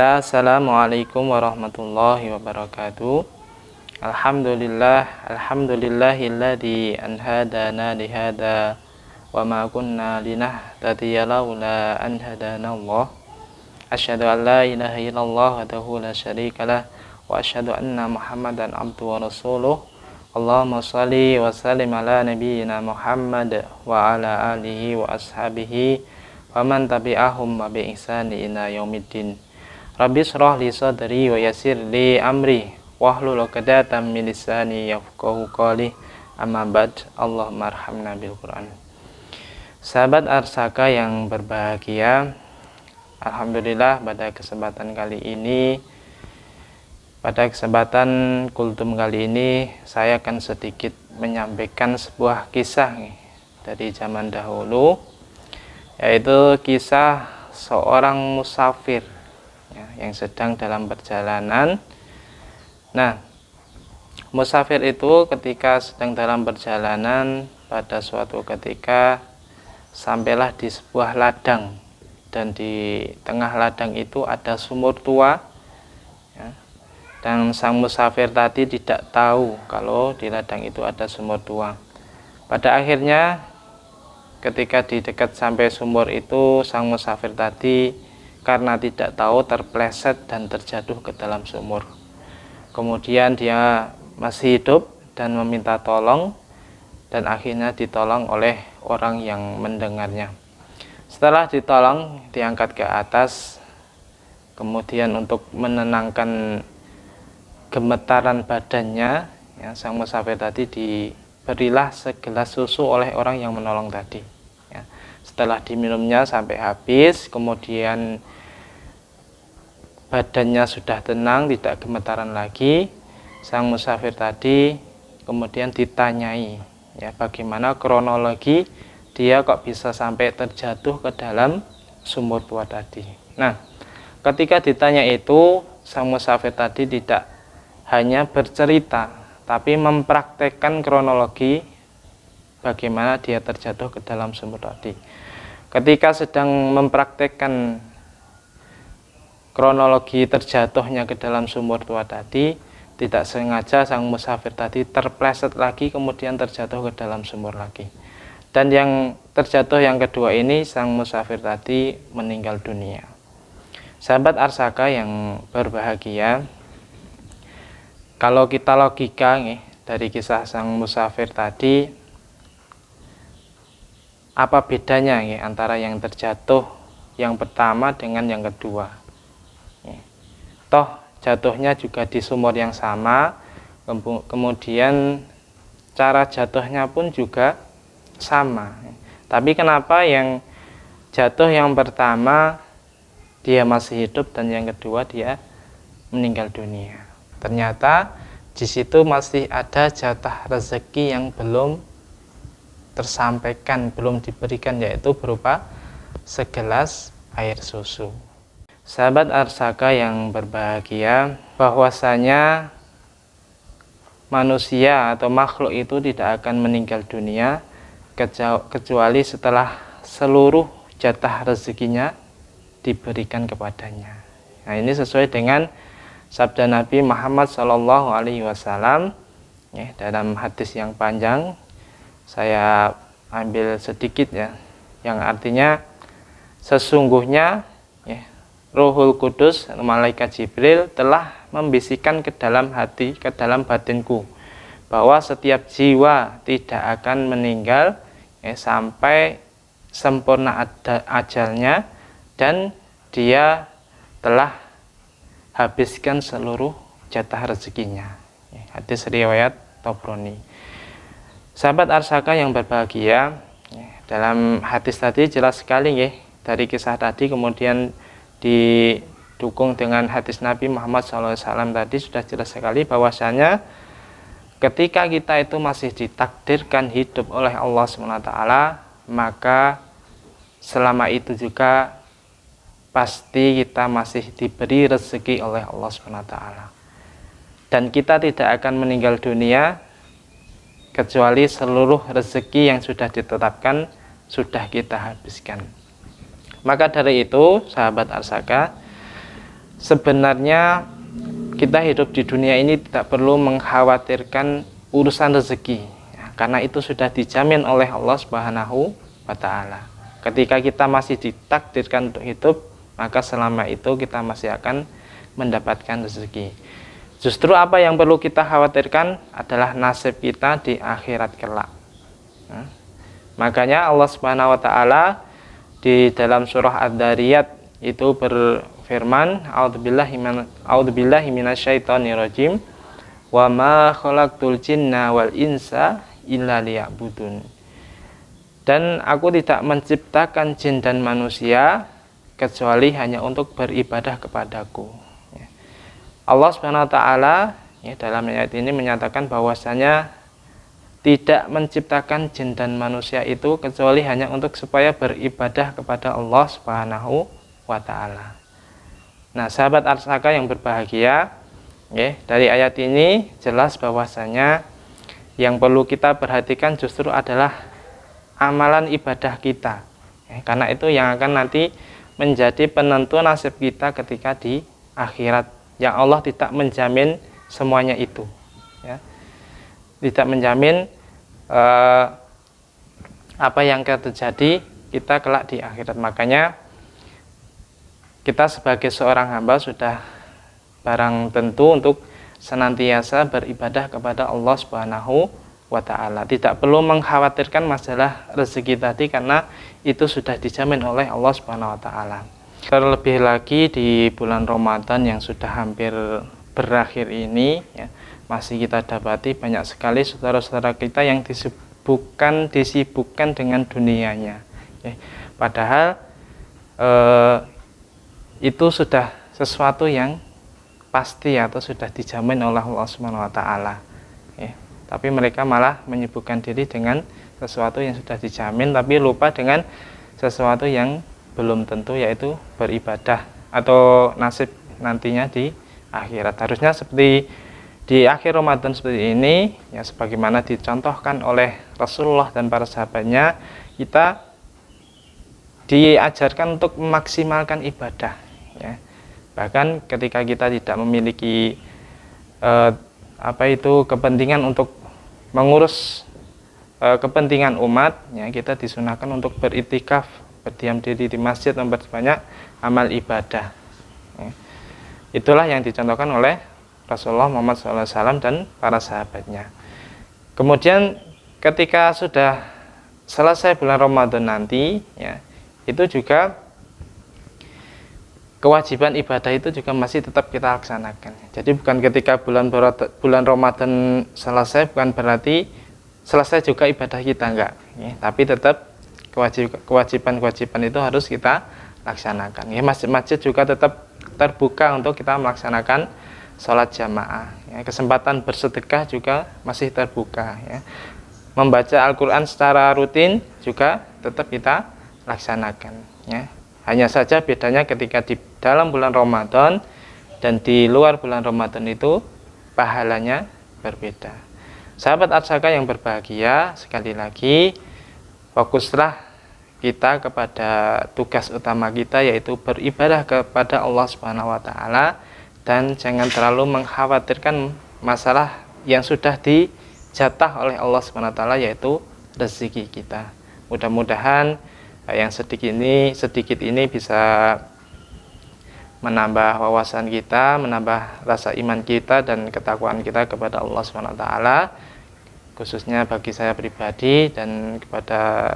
Bismillah, Assalamualaikum warahmatullahi wabarakatuh. Alhamdulillahilladzi anhadana lihada wa ma kunna linahtadiya laula an hadanallah. Asyhadu an la ilaha illallah wahdahu la syarikalah wa asyhadu anna Muhammadan abduhu wa rasuluh. Allahumma shalli wa sallim ala nabiyyina Muhammad wa ala alihi wa ashabihi wa man tabi'ahum wa bi ihsani ila yaumiddin. Rabbi shrah li sadri wa yassir li amri wahlul 'uqdatam min lisani yafqahu qawli. Amma ba'd. Allahumma arhamna bil Qur'an. Sahabat Arsaka yang berbahagia, alhamdulillah pada kesempatan kultum kali ini saya akan sedikit menyampaikan sebuah kisah dari zaman dahulu, yaitu kisah seorang musafir yang sedang dalam perjalanan. Nah, musafir itu ketika sedang dalam perjalanan, pada suatu ketika sampailah di sebuah ladang, dan di tengah ladang itu ada sumur tua, dan sang musafir tadi tidak tahu kalau di ladang itu ada sumur tua. Pada akhirnya ketika di dekat sampai sumur itu, sang musafir tadi karena tidak tahu terpleset dan terjatuh ke dalam sumur. Kemudian dia masih hidup dan meminta tolong, dan akhirnya ditolong oleh orang yang mendengarnya. Setelah ditolong, diangkat ke atas, kemudian untuk menenangkan gemetaran badannya, sang musafir tadi diberilah segelas susu oleh orang yang menolong tadi. Setelah diminumnya sampai habis, kemudian badannya sudah tenang, tidak gemetaran lagi, sang musafir tadi kemudian ditanyai, bagaimana kronologi dia kok bisa sampai terjatuh ke dalam sumur tua tadi. Nah, ketika ditanya itu, sang musafir tadi tidak hanya bercerita, tapi mempraktekkan kronologi bagaimana dia terjatuh ke dalam sumur tadi. Ketika sedang mempraktekkan kronologi terjatuhnya ke dalam sumur tua tadi, tidak sengaja sang musafir tadi terpleset lagi, kemudian terjatuh ke dalam sumur lagi. Dan yang terjatuh yang kedua ini, sang musafir tadi meninggal dunia. Sahabat Arsaka yang berbahagia, kalau kita logika dari kisah sang musafir tadi, apa bedanya antara yang terjatuh yang pertama dengan yang kedua? Toh jatuhnya juga di sumur yang sama, kemudian cara jatuhnya pun juga sama. Tapi kenapa yang jatuh yang pertama dia masih hidup dan yang kedua dia meninggal dunia? Ternyata di situ masih ada jatah rezeki yang belum tersampaikan, belum diberikan, yaitu berupa segelas air susu. Sahabat Arsaka yang berbahagia, bahwasanya manusia atau makhluk itu tidak akan meninggal dunia kecuali setelah seluruh jatah rezekinya diberikan kepadanya. Nah, ini sesuai dengan sabda Nabi Muhammad SAW dalam hadis yang panjang. Saya ambil sedikit yang artinya sesungguhnya Ruhul Kudus, malaikat Jibril telah membisikkan ke dalam hati, ke dalam batinku, bahwa setiap jiwa tidak akan meninggal sampai sempurna ajalnya, dan dia telah habiskan seluruh jatah rezekinya. Hadis riwayat Tabrani. Sahabat Arsaka yang berbahagia, dalam hadis tadi jelas sekali dari kisah tadi, kemudian didukung dengan hadis Nabi Muhammad SAW tadi, sudah jelas sekali bahwasanya ketika kita itu masih ditakdirkan hidup oleh Allah SWT, maka selama itu juga pasti kita masih diberi rezeki oleh Allah SWT, dan kita tidak akan meninggal dunia kecuali seluruh rezeki yang sudah ditetapkan sudah kita habiskan. Maka dari itu, sahabat Arsaka, sebenarnya kita hidup di dunia ini tidak perlu mengkhawatirkan urusan rezeki, ya, karena itu sudah dijamin oleh Allah Subhanahu wa Ta'ala. Ketika kita masih ditakdirkan untuk hidup, maka selama itu kita masih akan mendapatkan rezeki. Justru apa yang perlu kita khawatirkan adalah nasib kita di akhirat kelak. Nah, makanya Allah Subhanahu wa Ta'ala di dalam surah Ad-Dariyat itu berfirman, a'udzubillahi minasyaitonirrajim, wa ma khalaqtul jinna wal insa illa liya'budun. Dan aku tidak menciptakan jin dan manusia kecuali hanya untuk beribadah kepadaku. Allah Subhanahu wa Ta'ala dalam ayat ini menyatakan bahwasanya tidak menciptakan jin dan manusia itu kecuali hanya untuk supaya beribadah kepada Allah Subhanahu wa Ta'ala. Nah, sahabat Arsaka yang berbahagia, dari ayat ini jelas bahwasanya yang perlu kita perhatikan justru adalah amalan ibadah kita, karena itu yang akan nanti menjadi penentu nasib kita ketika di akhirat, yang Allah tidak menjamin semuanya itu, ya. Tidak menjamin apa yang akan terjadi kita kelak di akhirat. Makanya kita sebagai seorang hamba sudah barang tentu untuk senantiasa beribadah kepada Allah Subhanahu wa Ta'ala. Tidak perlu mengkhawatirkan masalah rezeki tadi, karena itu sudah dijamin oleh Allah Subhanahu wa Ta'ala. Terlebih lagi di bulan Ramadan yang sudah hampir berakhir ini, ya, masih kita dapati banyak sekali saudara-saudara kita yang disibukkan dengan dunianya, ya. Padahal itu sudah sesuatu yang pasti atau sudah dijamin oleh Allah Subhanahu wa Ta'ala, ya. Tapi mereka malah menyibukkan diri dengan sesuatu yang sudah dijamin, tapi lupa dengan sesuatu yang belum tentu, yaitu beribadah atau nasib nantinya di akhirat. Harusnya seperti di akhir Ramadan seperti ini, ya, sebagaimana dicontohkan oleh Rasulullah dan para sahabatnya, kita diajarkan untuk memaksimalkan ibadah, ya. Bahkan ketika kita tidak memiliki kepentingan untuk mengurus kepentingan umat, ya, kita disunahkan untuk beriktikaf, berdiam diri di masjid, memperbanyak amal ibadah, ya. Itulah yang dicontohkan oleh Rasulullah Muhammad SAW dan para sahabatnya. Kemudian ketika sudah selesai bulan Ramadan nanti, ya, itu juga kewajiban ibadah itu juga masih tetap kita laksanakan. Jadi bukan ketika bulan Ramadan selesai bukan berarti selesai juga ibadah kita, enggak, ya. Tapi tetap kewajiban-kewajiban itu harus kita laksanakan, ya. Masjid-masjid juga tetap terbuka untuk kita melaksanakan sholat jamaah, ya. Kesempatan bersedekah juga masih terbuka, ya. Membaca Al-Quran secara rutin juga tetap kita laksanakan, ya. Hanya saja bedanya ketika di dalam bulan Ramadan dan di luar bulan Ramadan itu pahalanya berbeda. Sahabat Arsaka yang berbahagia, sekali lagi fokuslah kita kepada tugas utama kita, yaitu beribadah kepada Allah Subhanahu wa Ta'ala, dan jangan terlalu mengkhawatirkan masalah yang sudah dijatah oleh Allah Subhanahu wa Ta'ala, yaitu rezeki kita. Mudah-mudahan yang sedikit ini bisa menambah wawasan kita, menambah rasa iman kita dan ketakwaan kita kepada Allah Subhanahu wa Ta'ala, khususnya bagi saya pribadi dan kepada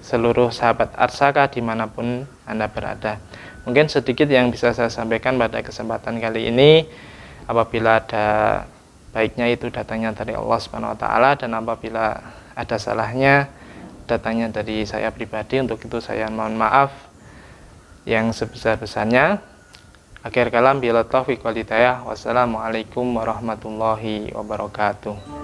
seluruh sahabat Arsaka dimanapun Anda berada. Mungkin sedikit yang bisa saya sampaikan pada kesempatan kali ini. Apabila ada baiknya itu datangnya dari Allah Subhanahu wa Ta'ala, dan apabila ada salahnya datangnya dari saya pribadi. Untuk itu saya mohon maaf yang sebesar-besarnya. Akhir kalam, bila taufiq wal hidayah. Wassalamualaikum warahmatullahi wabarakatuh.